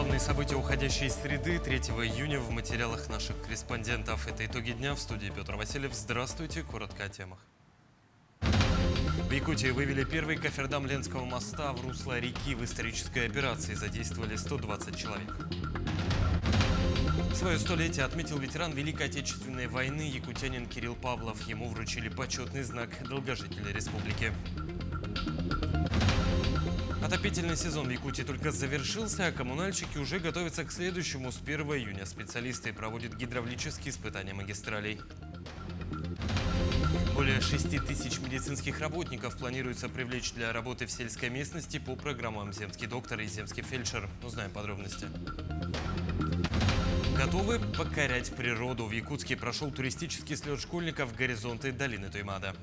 Главные события уходящей среды 3 июня в материалах наших корреспондентов. Это итоги дня. В студии Петр Васильев. Здравствуйте. Коротко о темах. В Якутии вывели первый кофердам Ленского моста в русло реки. В исторической операции задействовали 120 человек. Свое столетие отметил ветеран Великой Отечественной войны якутянин Кирилл Павлов. Ему вручили почетный знак долгожителя республики. Отопительный сезон в Якутии только завершился, а коммунальщики уже готовятся к следующему. С 1 июня специалисты проводят гидравлические испытания магистралей. Более 6 тысяч медицинских работников планируется привлечь для работы в сельской местности по программам «Земский доктор» и «Земский фельдшер». Узнаем подробности. Готовы покорять природу. В Якутске прошел туристический слет школьников «Горизонты долины Туймада».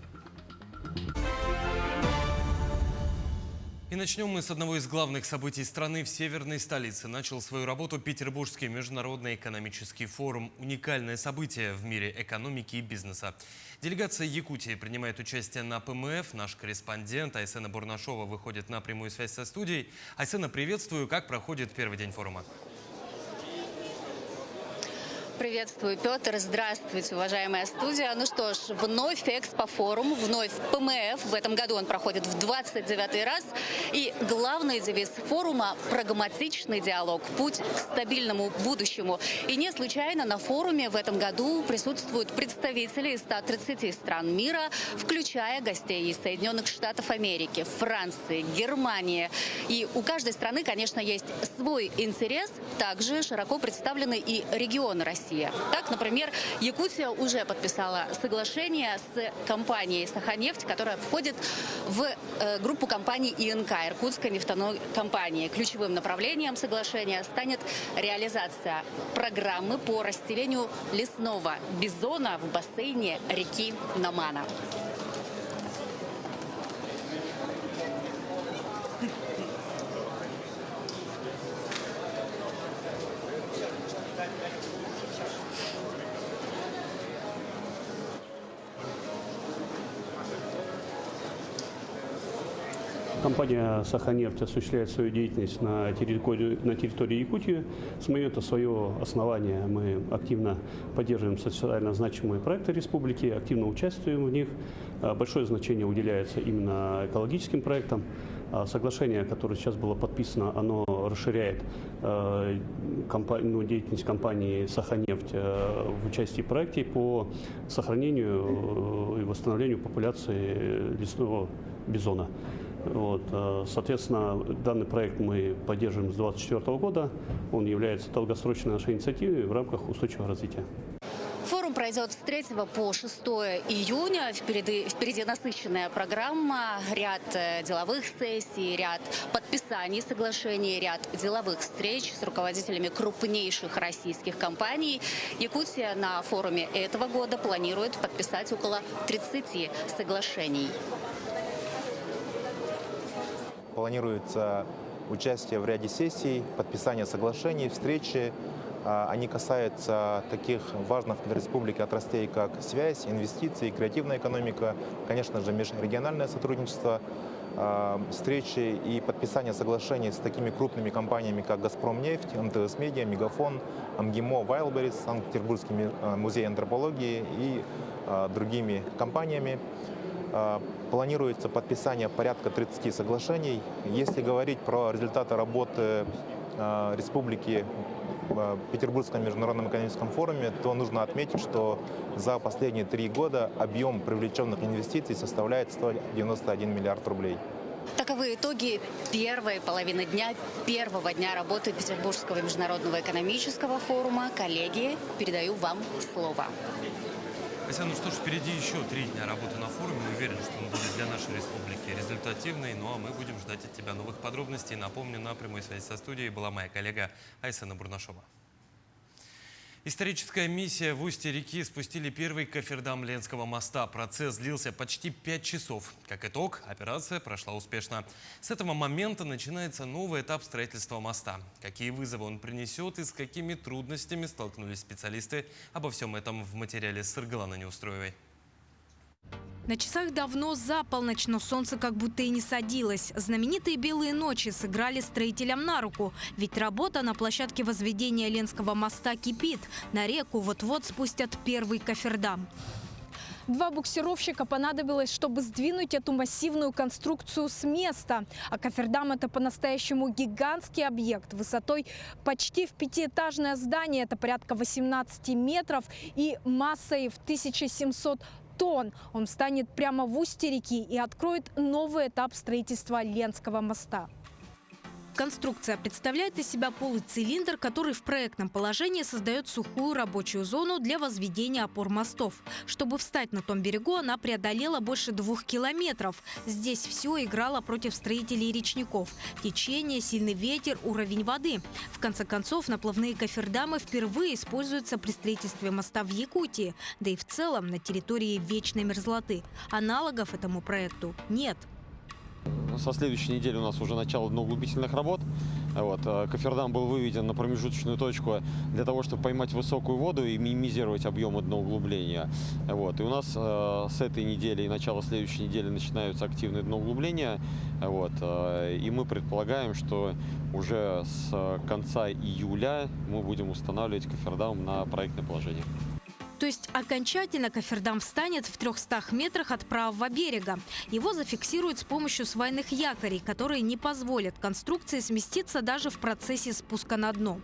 И начнем мы с одного из главных событий страны. В северной столице начал свою работу Петербургский международный экономический форум. Уникальное событие в мире экономики и бизнеса. Делегация Якутии принимает участие на ПМФ. Наш корреспондент Айсена Бурнашова выходит на прямую связь со студией. Айсена, приветствую. Как проходит первый день форума? Приветствую, Петр. Здравствуйте, уважаемая студия. Ну что ж, вновь Экспо-форум, вновь ПМФ. В этом году он проходит в 29-й раз. И главный девиз форума – прагматичный диалог, путь к стабильному будущему. И не случайно на форуме в этом году присутствуют представители из 130 стран мира, включая гостей из Соединенных Штатов Америки, Франции, Германии. И у каждой страны, конечно, есть свой интерес. Также широко представлены и регионы России. Так, например, Якутия уже подписала соглашение с компанией «Саханефть», которая входит в группу компаний ИНК, Иркутской нефтяной компании. Ключевым направлением соглашения станет реализация программы по расселению лесного бизона в бассейне реки Намана. Компания «Саханефть» осуществляет свою деятельность на территории Якутии. С момента своего основания мы активно поддерживаем социально значимые проекты республики, активно участвуем в них. Большое значение уделяется именно экологическим проектам. Соглашение, которое сейчас было подписано, оно расширяет деятельность компании «Саханефть» в участии в проекте по сохранению и восстановлению популяции лесного бизона. Соответственно, данный проект мы поддерживаем с 2024 года. Он является долгосрочной нашей инициативой в рамках устойчивого развития. Форум пройдет с 3 по 6 июня. Впереди насыщенная программа, ряд деловых сессий, ряд подписаний соглашений, ряд деловых встреч с руководителями крупнейших российских компаний. Якутия на форуме этого года планирует подписать около 30 соглашений. Планируется участие в ряде сессий, подписание соглашений, встречи. Они касаются таких важных для республики отраслей, как связь, инвестиции, креативная экономика, конечно же, межрегиональное сотрудничество, встречи и подписание соглашений с такими крупными компаниями, как «Газпромнефть», МТС Медиа, Мегафон, МГИМО, Вайлберрис, Санкт-Петербургский музей антропологии и другими компаниями. Планируется подписание порядка 30 соглашений. Если говорить про результаты работы республики в Петербургском международном экономическом форуме, то нужно отметить, что за последние 3 года объем привлеченных инвестиций составляет 191 миллиард рублей. Таковы итоги первой половины дня, первого дня работы Петербургского международного экономического форума. Коллеги, передаю вам слово. Ну что ж, впереди еще 3 дня работы на форуме. Уверен, что он будет для нашей республики результативный. Ну а мы будем ждать от тебя новых подробностей. Напомню, на прямой связи со студией была моя коллега Айсена Бурнашова. Историческая миссия в устье реки спустили первый кофердам Ленского моста. Процесс длился почти 5 часов. Как итог, операция прошла успешно. С этого момента начинается новый этап строительства моста. Какие вызовы он принесет и с какими трудностями столкнулись специалисты, обо всем этом в материале Сыргаланы Неустроевой. На часах давно за полночь, но солнце как будто и не садилось. Знаменитые белые ночи сыграли строителям на руку. Ведь работа на площадке возведения Ленского моста кипит. На реку вот-вот спустят первый кофердам. 2 буксировщика понадобилось, чтобы сдвинуть эту массивную конструкцию с места. А кофердам – это по-настоящему гигантский объект высотой почти в 5-этажное здание. Это порядка 18 метров и массой в 1700 тонн. Он встанет прямо в устье реки и откроет новый этап строительства Ленского моста. Конструкция представляет из себя полый цилиндр, который в проектном положении создает сухую рабочую зону для возведения опор мостов. Чтобы встать на том берегу, она преодолела больше 2 километров. Здесь все играло против строителей и речников. Течение, сильный ветер, уровень воды. В конце концов, наплавные кофердамы впервые используются при строительстве моста в Якутии, да и в целом на территории вечной мерзлоты. Аналогов этому проекту нет. Со следующей недели у нас уже начало дноуглубительных работ. Кофердам был выведен на промежуточную точку для того, чтобы поймать высокую воду и минимизировать объемы дноуглубления. И у нас с этой недели и начала следующей недели начинаются активные дноуглубления. И мы предполагаем, что уже с конца июля мы будем устанавливать кофердам на проектное положение. То есть окончательно кофердам встанет в 300 метрах от правого берега. Его зафиксируют с помощью свайных якорей, которые не позволят конструкции сместиться даже в процессе спуска на дно.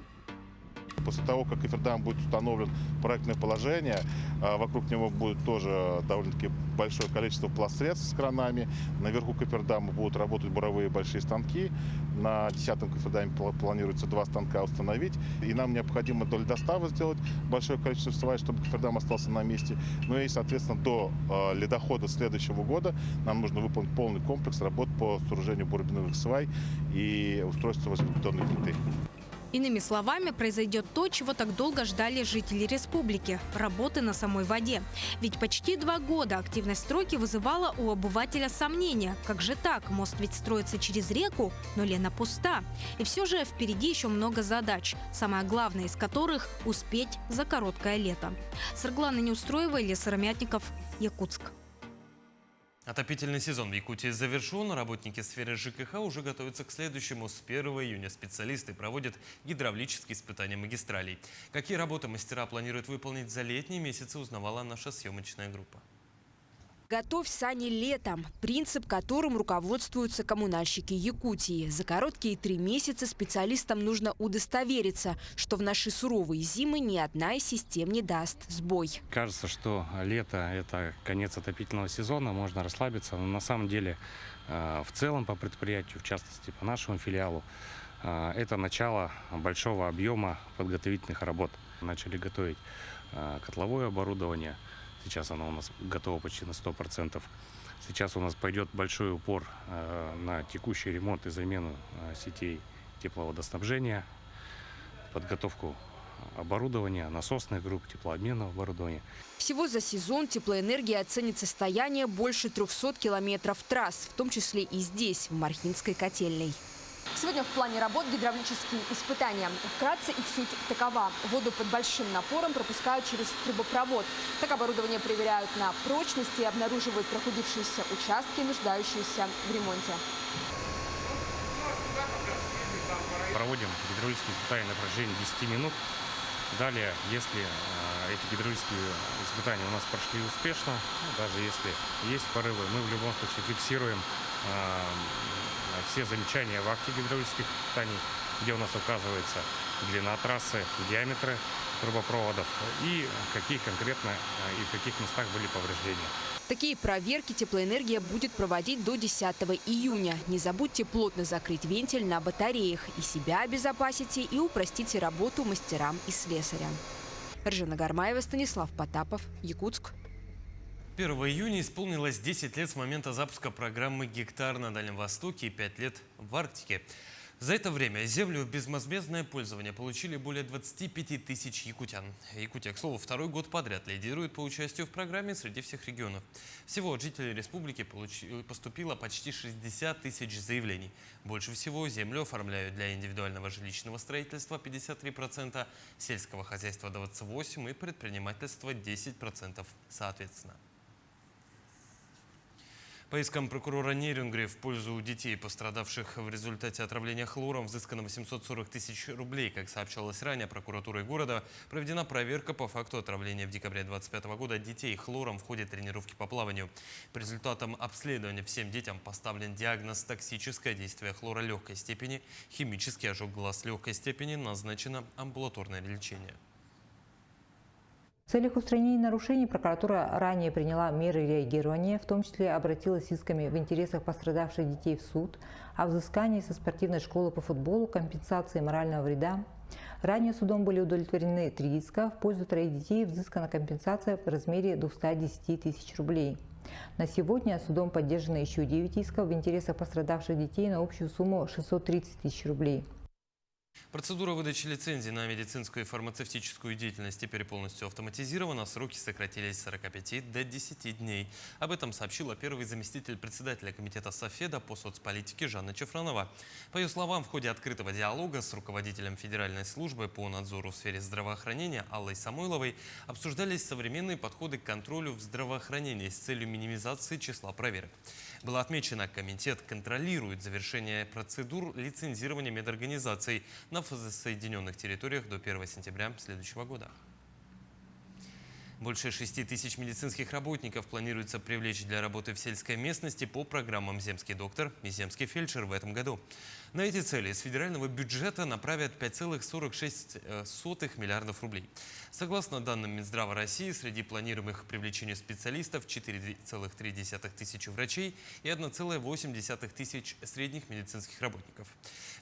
После того, как кофердам будет установлен проектное положение, вокруг него будет тоже довольно-таки большое количество пластсредств с кранами. Наверху кофердама будут работать буровые большие станки. На 10-м кофердаме планируется 2 станка установить. И нам необходимо до ледостава сделать большое количество свай, чтобы кофердам остался на месте. Ну и, соответственно, до ледохода следующего года нам нужно выполнить полный комплекс работ по сооружению буробетонных свай и устройству железобетонной плиты. Иными словами, произойдет то, чего так долго ждали жители республики – работы на самой воде. Ведь почти 2 года активность стройки вызывала у обывателя сомнения. Как же так? Мост ведь строится через реку, но Лена пуста. И все же впереди еще много задач, самое главное из которых – успеть за короткое лето. Сарглана Неустроева, Илья Сыромятников, Якутск. Отопительный сезон в Якутии завершен. Работники сферы ЖКХ уже готовятся к следующему. С 1 июня специалисты проводят гидравлические испытания магистралей. Какие работы мастера планируют выполнить за летние месяцы, узнавала наша съемочная группа. «Готовь сани летом» – принцип, которым руководствуются коммунальщики Якутии. За короткие 3 месяца специалистам нужно удостовериться, что в наши суровые зимы ни одна из систем не даст сбой. Кажется, что лето – это конец отопительного сезона, можно расслабиться. Но на самом деле в целом по предприятию, в частности по нашему филиалу, это начало большого объема подготовительных работ. Начали готовить котловое оборудование. Сейчас оно у нас готово почти на 100%. Сейчас у нас пойдет большой упор на текущий ремонт и замену сетей тепловодоснабжения, подготовку оборудования, насосных групп, теплообменного оборудования. Всего за сезон теплоэнергия оценит состояние больше 300 километров трасс, в том числе и здесь, в Мархинской котельной. Сегодня в плане работ гидравлические испытания. Вкратце их суть такова. Воду под большим напором пропускают через трубопровод. Так оборудование проверяют на прочность и обнаруживают прохудившиеся участки, нуждающиеся в ремонте. Проводим гидравлические испытания на протяжении 10 минут. Далее, если эти гидравлические испытания у нас прошли успешно, даже если есть порывы, мы в любом случае фиксируем все замечания в акте гидравлических испытаний, где у нас указывается длина трассы, диаметры трубопроводов и какие конкретно и в каких местах были повреждения. Такие проверки теплоэнергия будет проводить до 10 июня. Не забудьте плотно закрыть вентиль на батареях. И себя обезопасите, и упростите работу мастерам и слесарям. Ржана Гармаева, Станислав Потапов, Якутск. 1 июня исполнилось 10 лет с момента запуска программы «Гектар» на Дальнем Востоке и 5 лет в Арктике. За это время землю в безвозмездное пользование получили более 25 тысяч якутян. Якутия, к слову, 2-й год подряд лидирует по участию в программе среди всех регионов. Всего от жителей республики поступило почти 60 тысяч заявлений. Больше всего землю оформляют для индивидуального жилищного строительства 53%, сельского хозяйства 28% и предпринимательства 10% соответственно. По искам прокурора Нерюнгри в пользу детей, пострадавших в результате отравления хлором, взыскано 840 тысяч рублей. Как сообщалось ранее, прокуратурой города проведена проверка по факту отравления в декабре 2025 года детей хлором в ходе тренировки по плаванию. По результатам обследования всем детям поставлен диагноз токсическое действие хлора легкой степени, химический ожог глаз легкой степени, назначено амбулаторное лечение. В целях устранения нарушений прокуратура ранее приняла меры реагирования, в том числе обратилась с исками в интересах пострадавших детей в суд о взыскании со спортивной школы по футболу компенсации морального вреда. Ранее судом были удовлетворены 3 иска, в пользу 3 детей взыскана компенсация в размере 210 тысяч рублей. На сегодня судом поддержаны еще 9 исков в интересах пострадавших детей на общую сумму 630 тысяч рублей. Процедура выдачи лицензий на медицинскую и фармацевтическую деятельность теперь полностью автоматизирована. Сроки сократились с 45 до 10 дней. Об этом сообщила первый заместитель председателя комитета Софеда по соцполитике Жанна Чефранова. По ее словам, в ходе открытого диалога с руководителем Федеральной службы по надзору в сфере здравоохранения Аллой Самойловой обсуждались современные подходы к контролю в здравоохранении с целью минимизации числа проверок. Было отмечено, комитет контролирует завершение процедур лицензирования медорганизаций на соединенных территориях до 1 сентября следующего года. Больше 6 тысяч медицинских работников планируется привлечь для работы в сельской местности по программам «Земский доктор» и «Земский фельдшер» в этом году. На эти цели из федерального бюджета направят 5,46 миллиардов рублей. Согласно данным Минздрава России, среди планируемых к привлечению специалистов 4,3 тысячи врачей и 1,8 тысяч средних медицинских работников.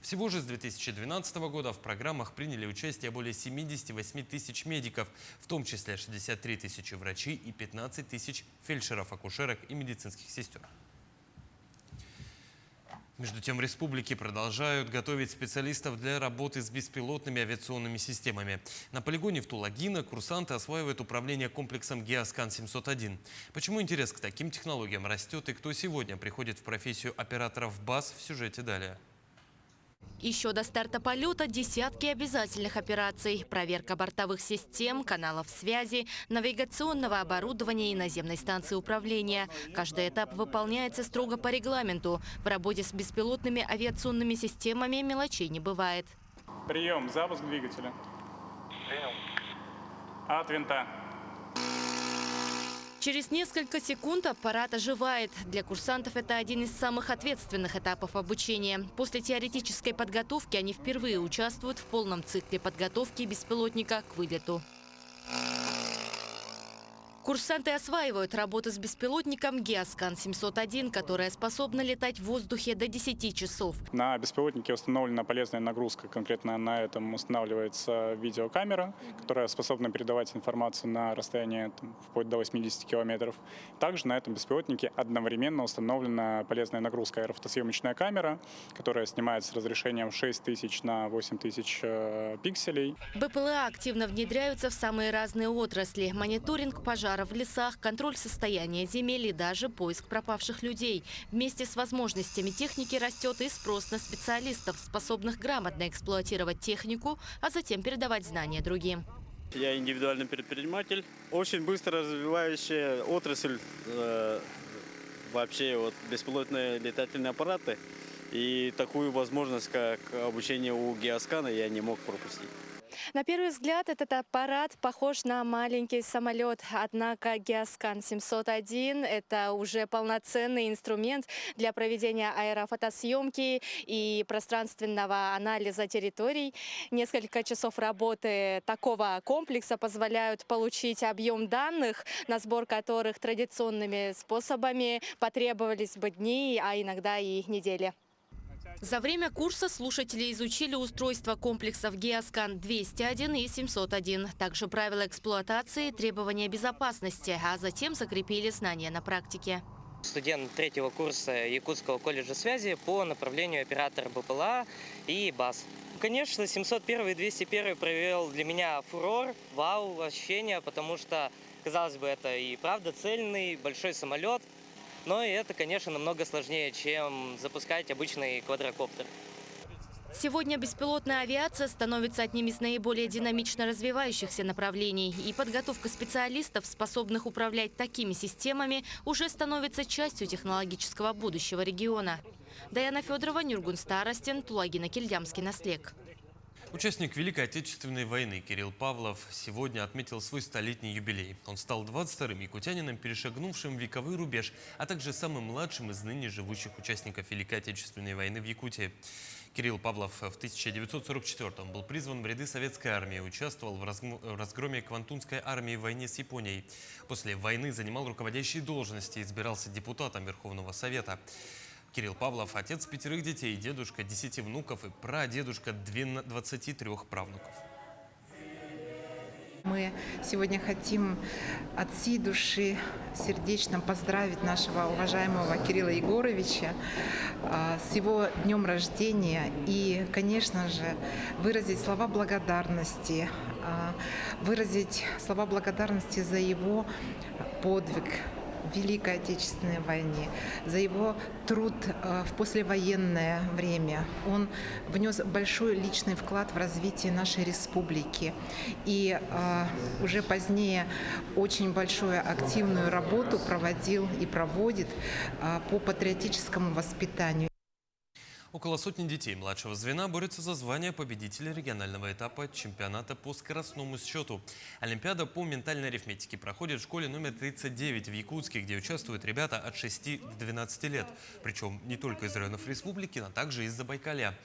Всего же с 2012 года в программах приняли участие более 78 тысяч медиков, в том числе 63 тысячи врачей и 15 тысяч фельдшеров, акушерок и медицинских сестер. Между тем, в республике продолжают готовить специалистов для работы с беспилотными авиационными системами. На полигоне в Тулагино курсанты осваивают управление комплексом Геоскан-701. Почему интерес к таким технологиям растет и кто сегодня приходит в профессию операторов баз, в сюжете далее. Еще до старта полета десятки обязательных операций. Проверка бортовых систем, каналов связи, навигационного оборудования и наземной станции управления. Каждый этап выполняется строго по регламенту. В работе с беспилотными авиационными системами мелочей не бывает. Прием. Запуск двигателя. Принял. От винта. Через несколько секунд аппарат оживает. Для курсантов это один из самых ответственных этапов обучения. После теоретической подготовки они впервые участвуют в полном цикле подготовки беспилотника к вылету. Курсанты осваивают работу с беспилотником Геоскан-701, которая способна летать в воздухе до 10 часов. На беспилотнике установлена полезная нагрузка. Конкретно на этом устанавливается видеокамера, которая способна передавать информацию на расстояние вплоть до 80 километров. Также на этом беспилотнике одновременно установлена полезная нагрузка аэрофотосъемочная камера, которая снимает с разрешением 6000 на 8000 пикселей. БПЛА активно внедряются в самые разные отрасли. Мониторинг пожаров в лесах, контроль состояния земель и даже поиск пропавших людей. Вместе с возможностями техники растет и спрос на специалистов, способных грамотно эксплуатировать технику, а затем передавать знания другим. Я индивидуальный предприниматель. Очень быстро развивающая отрасль, вообще беспилотные летательные аппараты. И такую возможность, как обучение у Геоскана, я не мог пропустить. На первый взгляд этот аппарат похож на маленький самолет. Однако Геоскан-701 – это уже полноценный инструмент для проведения аэрофотосъемки и пространственного анализа территорий. Несколько часов работы такого комплекса позволяют получить объем данных, на сбор которых традиционными способами потребовались бы дни, а иногда и недели. За время курса слушатели изучили устройство комплексов Геоскан-201 и 701, также правила эксплуатации, требования безопасности, а затем закрепили знания на практике. Студент 3-го курса Якутского колледжа связи по направлению оператора БПЛА и БАС. Конечно, 701 и 201 провел для меня фурор, вау, ощущения, потому что, казалось бы, это и правда цельный большой самолет. Но и это, конечно, намного сложнее, чем запускать обычный квадрокоптер. Сегодня беспилотная авиация становится одним из наиболее динамично развивающихся направлений. И подготовка специалистов, способных управлять такими системами, уже становится частью технологического будущего региона. Даяна Федорова, Нюргун Старостин, Тулагина Кильдямский, Наслек. Участник Великой Отечественной войны Кирилл Павлов сегодня отметил свой столетний юбилей. Он стал 22-м якутянином, перешагнувшим вековой рубеж, а также самым младшим из ныне живущих участников Великой Отечественной войны в Якутии. Кирилл Павлов в 1944-м был призван в ряды советской армии, участвовал в разгроме Квантунской армии в войне с Японией. После войны занимал руководящие должности и избирался депутатом Верховного Совета. Кирилл Павлов – отец 5 детей, дедушка 10 внуков и прадедушка 23 правнуков. Мы сегодня хотим от всей души сердечно поздравить нашего уважаемого Кирилла Егоровича с его днем рождения и, конечно же, выразить слова благодарности за его подвиг в Великой Отечественной войне, за его труд в послевоенное время. Он внес большой личный вклад в развитие нашей республики. И уже позднее очень большую активную работу проводил и проводит по патриотическому воспитанию. Около сотни детей младшего звена борются за звание победителя регионального этапа чемпионата по скоростному счету. Олимпиада по ментальной арифметике проходит в школе номер 39 в Якутске, где участвуют ребята от 6 до 12 лет. Причем не только из районов республики, но также из Забайкалья.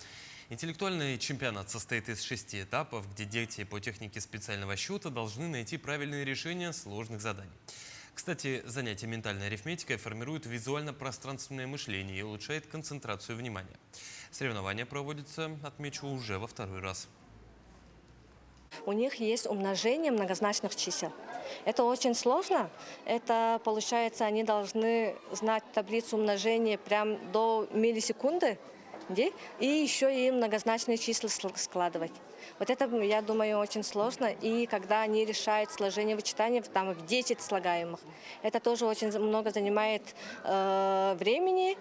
Интеллектуальный чемпионат состоит из 6 этапов, где дети по технике специального счета должны найти правильные решения сложных заданий. Кстати, занятие ментальной арифметикой формирует визуально-пространственное мышление и улучшает концентрацию внимания. Соревнования проводятся, отмечу, уже во 2-й раз. У них есть умножение многозначных чисел. Это очень сложно. Это, получается, они должны знать таблицу умножения прям до миллисекунды. И еще и многозначные числа складывать. Вот это, я думаю, очень сложно. И когда они решают сложение вычитания там в 10 слагаемых, это тоже очень много занимает времени.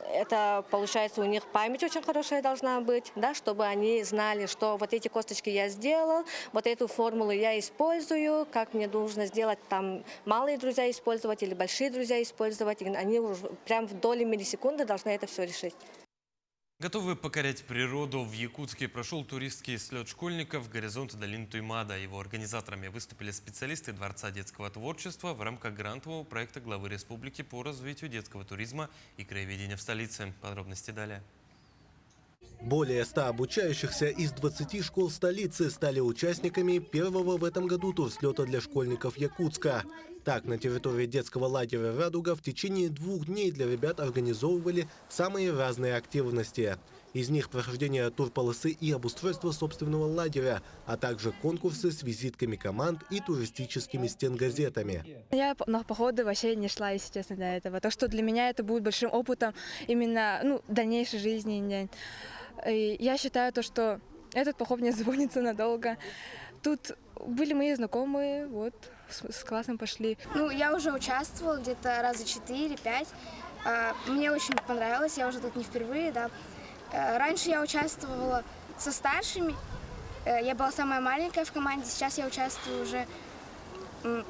Это, получается, у них память очень хорошая должна быть, да, чтобы они знали, что вот эти косточки я сделал, вот эту формулу я использую, как мне нужно сделать, там, малые друзья использовать или большие друзья использовать. И они уже прям в доли миллисекунды должны это все решить. Готовы покорять природу, в Якутске прошел туристский слет школьников «Горизонт долины Туймада». Его организаторами выступили специалисты Дворца детского творчества в рамках грантового проекта главы республики по развитию детского туризма и краеведения в столице. Подробности далее. Более 100 обучающихся из 20 школ столицы стали участниками первого в этом году турслета для школьников Якутска. Так, на территории детского лагеря «Радуга» в течение 2 дней для ребят организовывали самые разные активности. Из них прохождение турполосы и обустройство собственного лагеря, а также конкурсы с визитками команд и туристическими стенгазетами. Я на походы вообще не шла, если честно, до этого. То, что для меня это будет большим опытом именно дальнейшей жизни. И я считаю, что этот поход не запомнится надолго. Тут были мои знакомые, вот, с классом пошли. Я уже участвовала где-то раза 4-5. Мне очень понравилось, я уже тут не впервые, да. Раньше я участвовала со старшими, я была самая маленькая в команде, сейчас я участвую уже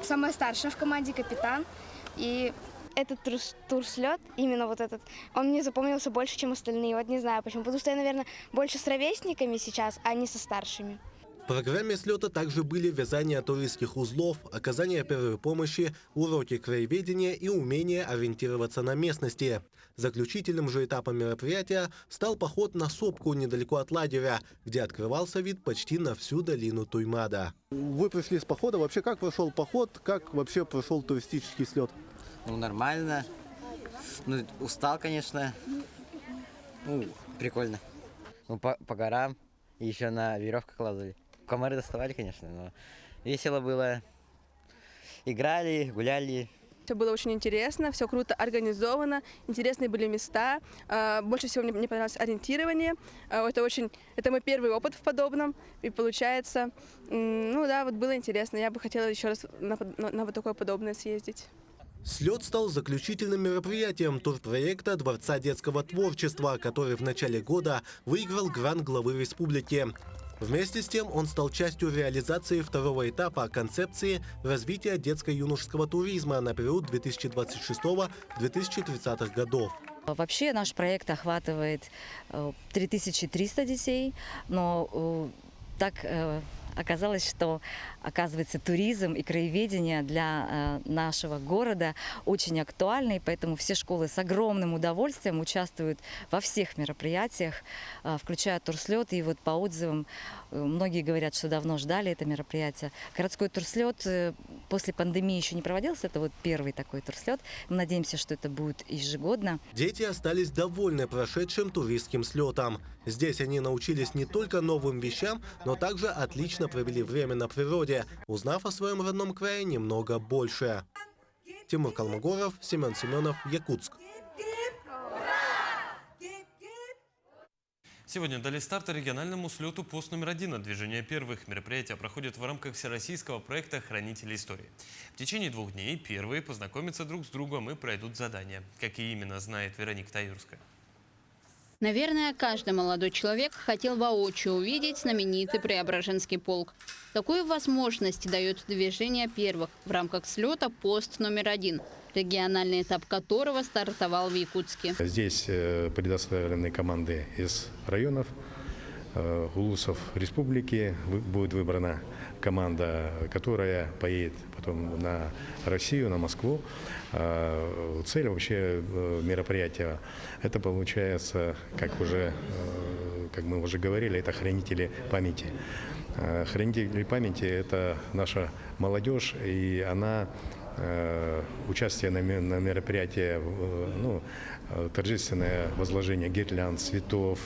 самая старшая в команде, капитан. И этот турслет, именно вот этот, он мне запомнился больше, чем остальные. Вот не знаю почему, потому что я, наверное, больше с ровесниками сейчас, а не со старшими. В программе слета также были вязание туристских узлов, оказание первой помощи, уроки краеведения и умение ориентироваться на местности. Заключительным же этапом мероприятия стал поход на сопку недалеко от лагеря, где открывался вид почти на всю долину Туймада. Вы пришли с похода. Вообще, как прошел поход, как вообще прошел туристический слет? Нормально. Устал, конечно. Прикольно. По горам и еще на веревках лазали. Комары доставали, конечно, но весело было. Играли, гуляли. Все было очень интересно, все круто организовано, интересные были места. Больше всего мне понравилось ориентирование. Это мой первый опыт в подобном, и получается, было интересно. Я бы хотела еще раз на вот такое подобное съездить. Слет стал заключительным мероприятием турпроекта Дворца детского творчества, который в начале года выиграл грант главы республики. Вместе с тем он стал частью реализации второго этапа концепции развития детско-юношеского туризма на период 2026-2030 годов. Вообще наш проект охватывает 3300 детей, но так оказалось, что, оказывается, туризм и краеведение для нашего города очень актуальны, и поэтому все школы с огромным удовольствием участвуют во всех мероприятиях, включая турслет. И вот по отзывам многие говорят, что давно ждали это мероприятие. Городской турслет после пандемии еще не проводился, это вот первый такой турслет. Мы надеемся, что это будет ежегодно. Дети остались довольны прошедшим туристским слетом. Здесь они научились не только новым вещам, но также отлично провели время на природе, узнав о своем родном крае немного больше. Тимур Калмогоров, Семен Семенов, Якутск. Сегодня дали старт региональному слету «Пост номер 1» от движения первых. Мероприятие проходит в рамках всероссийского проекта «Хранители истории». В течение 2 дней первые познакомятся друг с другом и пройдут задания. Какие именно, знает Вероника Таюрская. Наверное, каждый молодой человек хотел воочию увидеть знаменитый Преображенский полк. Такую возможность дает движение первых в рамках слета «Пост номер 1», региональный этап которого стартовал в Якутске. Здесь предоставлены команды из районов, улусов республики. Будет выбрана команда, которая поедет потом на Россию, на Москву. Цель вообще мероприятия – это получается, как мы уже говорили, это хранители памяти. Хранители памяти – это наша молодежь, и она участие на мероприятии, торжественное возложение гирлянд, цветов,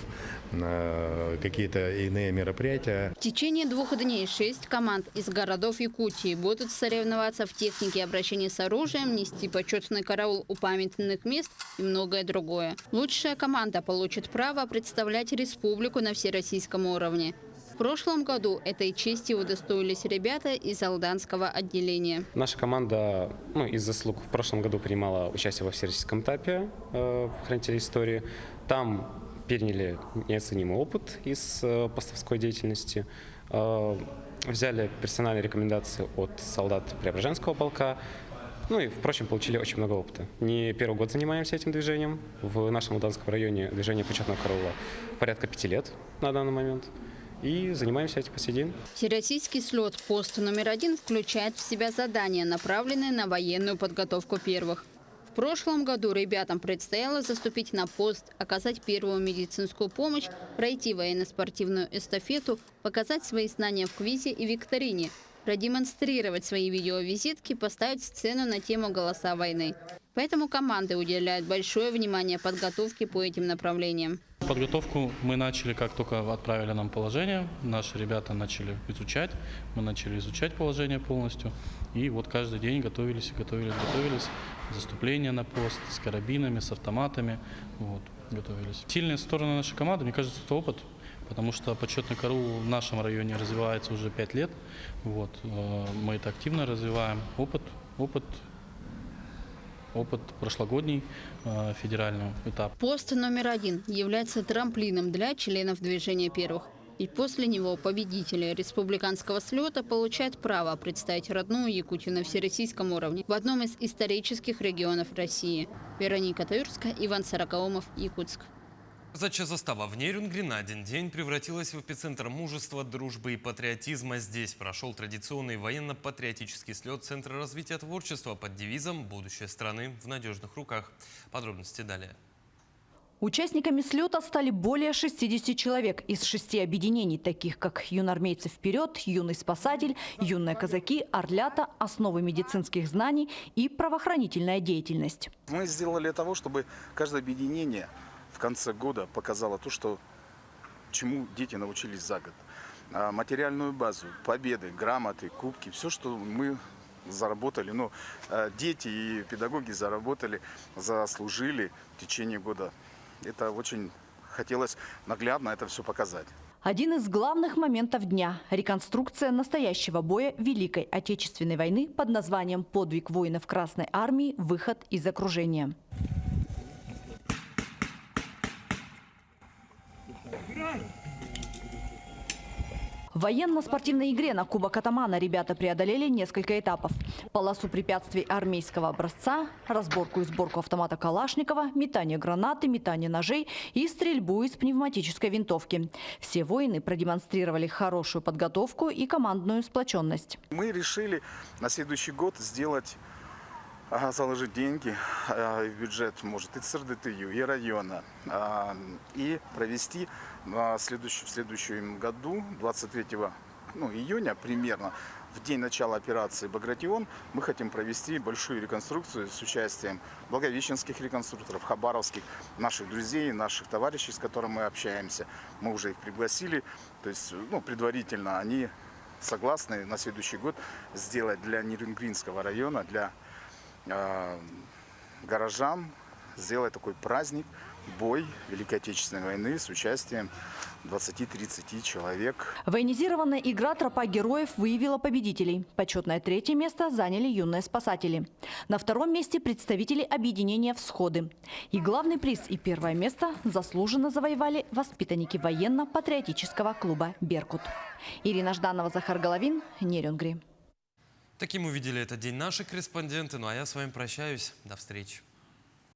какие-то иные мероприятия. В течение 2 дней 6 команд из городов Якутии будут соревноваться в технике обращения с оружием, нести почетный караул у памятных мест и многое другое. Лучшая команда получит право представлять республику на всероссийском уровне. В прошлом году этой чести удостоились ребята из алданского отделения. Наша команда из заслуг в прошлом году принимала участие во всероссийском этапе «Хранители истории». Там переняли неоценимый опыт из постовской деятельности, взяли персональные рекомендации от солдат Преображенского полка, и, впрочем, получили очень много опыта. Не первый год занимаемся этим движением. В нашем Алданском районе движение почетного караула порядка 5 лет на данный момент. И занимаемся этим по сей день. Всероссийский слет «Пост номер 1» включает в себя задания, направленные на военную подготовку первых. В прошлом году ребятам предстояло заступить на пост, оказать первую медицинскую помощь, пройти военно-спортивную эстафету, показать свои знания в квизе и викторине, продемонстрировать свои видеовизитки, поставить сцену на тему «Голоса войны». Поэтому команды уделяют большое внимание подготовке по этим направлениям. Подготовку мы начали, как только отправили нам положение. Наши ребята начали изучать. Мы начали изучать положение полностью. И вот каждый день готовились. Заступление на пост с карабинами, с автоматами. Готовились. Сильная сторона нашей команды, мне кажется, это опыт. Потому что почетный караул в нашем районе развивается уже 5 лет. Мы это активно развиваем. Опыт прошлогодний федерального этапа. Пост номер 1 является трамплином для членов движения первых. И после него победители республиканского слета получают право представить родную Якутию на всероссийском уровне в одном из исторических регионов России. Вероника Таюрская, Иван Сорокаумов, Якутск. Казачья застава в Нерюнгри на один день превратилась в эпицентр мужества, дружбы и патриотизма. Здесь прошел традиционный военно-патриотический слет Центра развития творчества под девизом «Будущее страны в надежных руках». Подробности далее. Участниками слета стали более 60 человек из 6 объединений, таких как «Юнармейцы вперед», «Юный спасатель», «Юные казаки», «Орлята», «Основы медицинских знаний» и «Правоохранительная деятельность». Мы сделали для того, чтобы каждое объединение в конце года показало то, чему дети научились за год. Материальную базу, победы, грамоты, кубки, все, что мы заработали, дети и педагоги заслужили в течение года. Это очень хотелось наглядно это все показать. Один из главных моментов дня – реконструкция настоящего боя Великой Отечественной войны под названием «Подвиг воинов Красной Армии. Выход из окружения». В военно-спортивной игре на Кубок Атамана ребята преодолели несколько этапов. Полосу препятствий армейского образца, разборку и сборку автомата Калашникова, метание гранаты, метание ножей и стрельбу из пневматической винтовки. Все воины продемонстрировали хорошую подготовку и командную сплоченность. Мы решили на следующий год заложить деньги в бюджет, может, и ЦРДТЮ, и района, и провести в следующем году, 23 июня примерно, в день начала операции «Багратион», мы хотим провести большую реконструкцию с участием благовещенских реконструкторов, хабаровских, наших друзей, наших товарищей, с которыми мы общаемся. Мы уже их пригласили, то есть предварительно они согласны на следующий год сделать для Нерюнгринского района, для горожан, сделать такой праздник, бой Великой Отечественной войны с участием 20-30 человек. Военизированная игра «Тропа героев» выявила победителей. Почетное 3-е место заняли юные спасатели. На 2-м месте представители объединения «Всходы». И главный приз и 1-е место заслуженно завоевали воспитанники военно-патриотического клуба «Беркут». Ирина Жданова, Захар Головин, Нерюнгри. Таким увидели этот день наши корреспонденты. Ну а я с вами прощаюсь. До встречи.